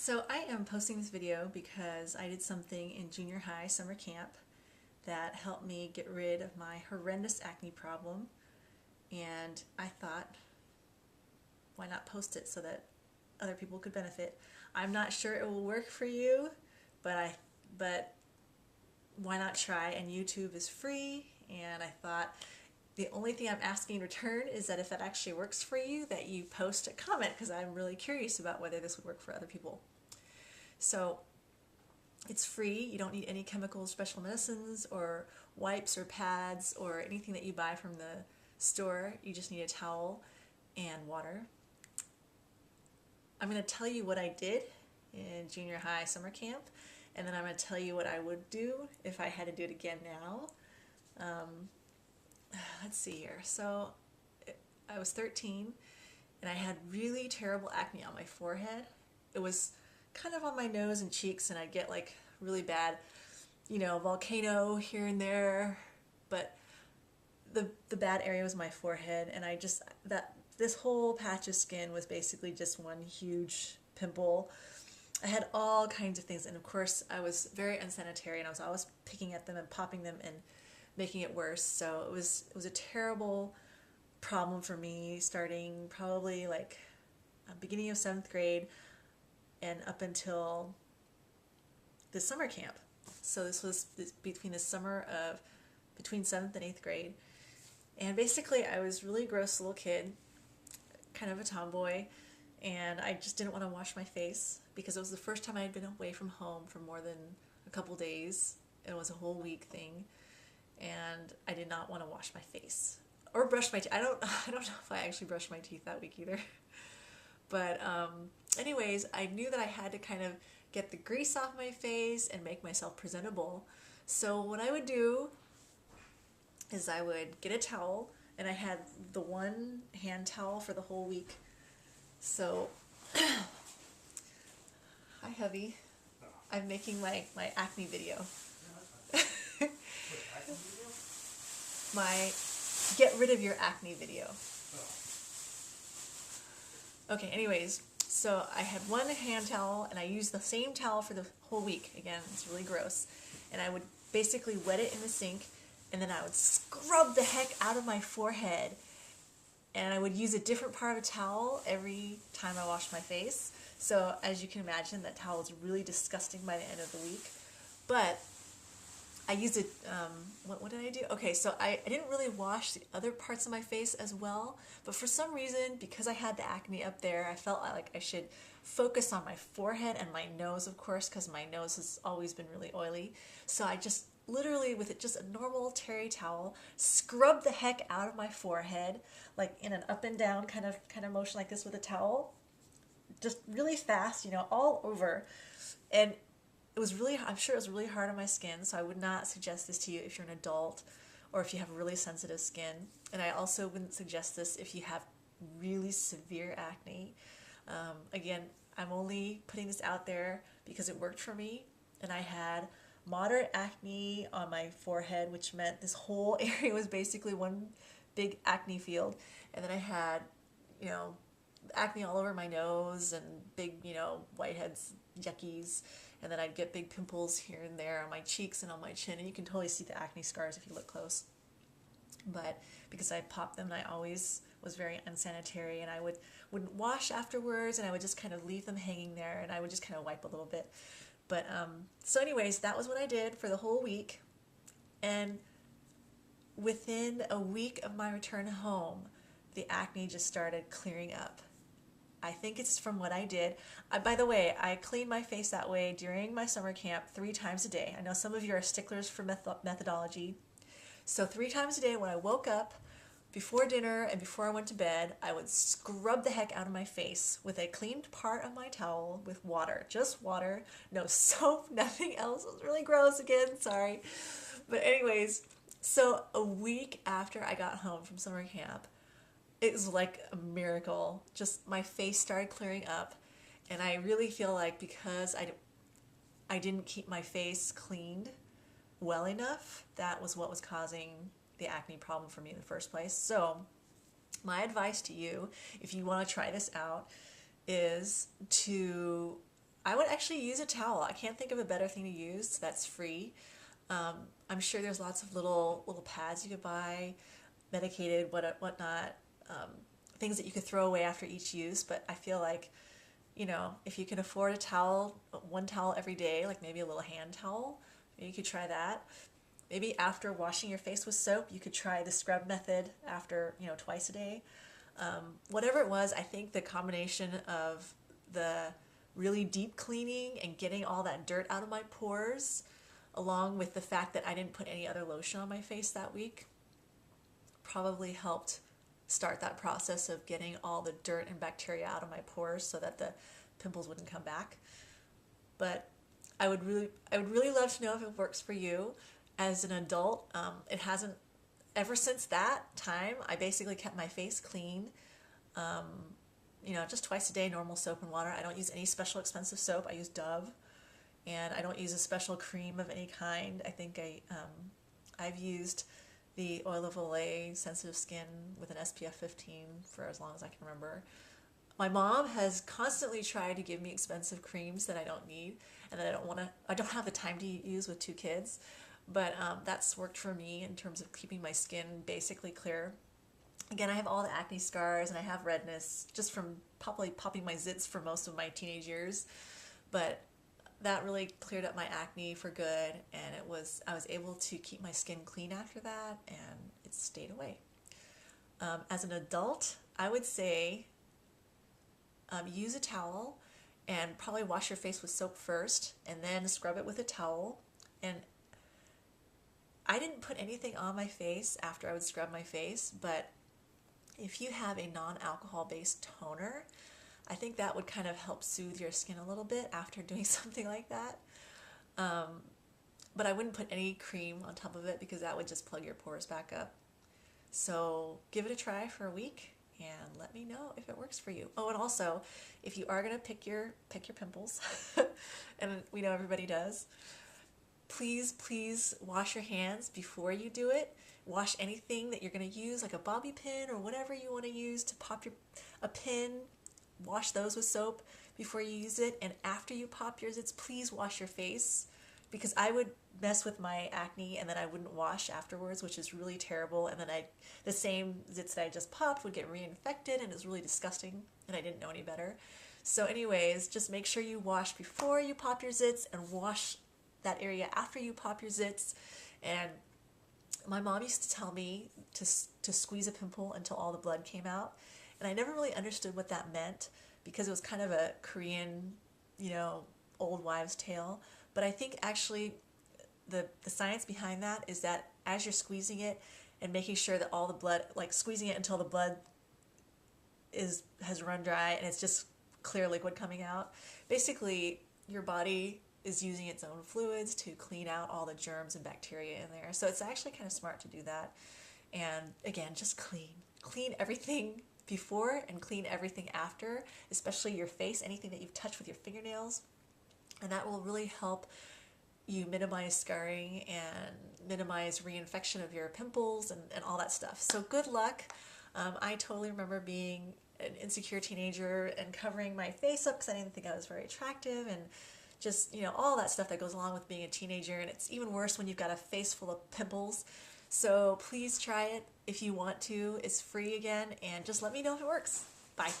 So I am posting this video because I did something in junior high summer camp that helped me get rid of my horrendous acne problem, and I thought, why not post it so that other people could benefit? I'm not sure it will work for you, but why not try? And YouTube is free, and I thought the only thing I'm asking in return is that if it actually works for you, that you post a comment, because I'm really curious about whether this would work for other people. So it's free. You don't need any chemicals, special medicines, or wipes or pads or anything that you buy from the store. You just need a towel and water. I'm going to tell you what I did in junior high summer camp, and then I'm going to tell you what I would do if I had to do it again now. Let's see here. So I was 13 and I had really terrible acne on my forehead. It was kind of on my nose and cheeks, and I'd get like really bad, volcano here and there, but the bad area was my forehead, and this whole patch of skin was basically just one huge pimple. I had all kinds of things, and of course I was very unsanitary, and I was always picking at them and popping them and making it worse. So it was a terrible problem for me, starting probably like beginning of 7th grade and up until the summer camp. So this was between 7th and 8th grade. And basically I was a really gross little kid, kind of a tomboy, and I just didn't want to wash my face because it was the first time I had been away from home for more than a couple days. It was a whole week thing, and I did not want to wash my face or brush my teeth. I don't know if I actually brushed my teeth that week either. But anyways, I knew that I had to kind of get the grease off my face and make myself presentable. So what I would do is I would get a towel, and I had the one hand towel for the whole week. So, hi hubby, I'm making my acne video. My get rid of your acne video. Okay, anyways, so I had one hand towel, and I used the same towel for the whole week. Again, it's really gross. And I would basically wet it in the sink, and then I would scrub the heck out of my forehead. And I would use a different part of a towel every time I washed my face. So as you can imagine, that towel was really disgusting by the end of the week. But I used it, what did I do? Okay, so I didn't really wash the other parts of my face as well, but for some reason, because I had the acne up there, I felt like I should focus on my forehead and my nose, of course, because my nose has always been really oily. So I just literally, with just a normal terry towel, scrubbed the heck out of my forehead, like in an up and down kind of motion like this with a towel, just really fast, all over. And I'm sure it was really hard on my skin, so I would not suggest this to you if you're an adult or if you have really sensitive skin. And I also wouldn't suggest this if you have really severe acne. Again, I'm only putting this out there because it worked for me, and I had moderate acne on my forehead, which meant this whole area was basically one big acne field. And then I had, acne all over my nose and big, whiteheads, yuckies. And then I'd get big pimples here and there on my cheeks and on my chin, and you can totally see the acne scars if you look close. But because I popped them, and I always was very unsanitary, and I wouldn't wash afterwards, and I would just kind of leave them hanging there, and I would just kind of wipe a little bit. But so anyways, that was what I did for the whole week. And within a week of my return home, the acne just started clearing up. I think it's from what I did. By the way, I cleaned my face that way during my summer camp 3 times a day. I know some of you are sticklers for methodology. So 3 times a day when I woke up, before dinner, and before I went to bed, I would scrub the heck out of my face with a cleaned part of my towel with water. Just water, no soap, nothing else. It was really gross again, sorry. But anyways, so a week after I got home from summer camp, it was like a miracle. Just my face started clearing up, and I really feel like because I didn't keep my face cleaned well enough, that was what was causing the acne problem for me in the first place. So my advice to you, if you want to try this out, is to I would actually use a towel. I can't think of a better thing to use that's free. I'm sure there's lots of little pads you could buy, medicated, whatnot, things that you could throw away after each use. But I feel like, if you can afford a towel, one towel every day, like maybe a little hand towel, maybe you could try that. Maybe after washing your face with soap, you could try the scrub method after, twice a day. Whatever it was, I think the combination of the really deep cleaning and getting all that dirt out of my pores, along with the fact that I didn't put any other lotion on my face that week, probably helped start that process of getting all the dirt and bacteria out of my pores so that the pimples wouldn't come back. But I would really love to know if it works for you. As an adult, it hasn't. Ever since that time, I basically kept my face clean. Just twice a day, normal soap and water. I don't use any special expensive soap. I use Dove, and I don't use a special cream of any kind. I think I've used the Oil of Olay Sensitive Skin with an SPF 15 for as long as I can remember. My mom has constantly tried to give me expensive creams that I don't need and that I don't have the time to use with two kids. But that's worked for me in terms of keeping my skin basically clear. Again, I have all the acne scars and I have redness just from probably popping my zits for most of my teenage years. But that really cleared up my acne for good, and I was able to keep my skin clean after that, and it stayed away. As an adult, I would say use a towel and probably wash your face with soap first and then scrub it with a towel. And I didn't put anything on my face after I would scrub my face, but if you have a non-alcohol based toner, I think that would kind of help soothe your skin a little bit after doing something like that. But I wouldn't put any cream on top of it because that would just plug your pores back up. So give it a try for a week and let me know if it works for you. Oh, and also, if you are going to pick your pimples, and we know everybody does, please wash your hands before you do it. Wash anything that you're going to use, like a bobby pin or whatever you want to use to pop a pin. Wash those with soap before you use it. And after you pop your zits, please wash your face, because I would mess with my acne and then I wouldn't wash afterwards, which is really terrible. And then the same zits that I just popped would get reinfected, and it's really disgusting, and I didn't know any better. So anyways, just make sure you wash before you pop your zits and wash that area after you pop your zits. And my mom used to tell me to squeeze a pimple until all the blood came out, and I never really understood what that meant because it was kind of a Korean, old wives' tale. But I think actually the science behind that is that as you're squeezing it and making sure that all the blood, like squeezing it until the blood has run dry and it's just clear liquid coming out, basically your body is using its own fluids to clean out all the germs and bacteria in there. So it's actually kind of smart to do that. And again, just clean everything before and clean everything after, especially your face, anything that you've touched with your fingernails. And that will really help you minimize scarring and minimize reinfection of your pimples and all that stuff. So good luck. I totally remember being an insecure teenager and covering my face up because I didn't think I was very attractive, and just, all that stuff that goes along with being a teenager. And it's even worse when you've got a face full of pimples. So please try it if you want to. It's free again, and just let me know if it works. Bye.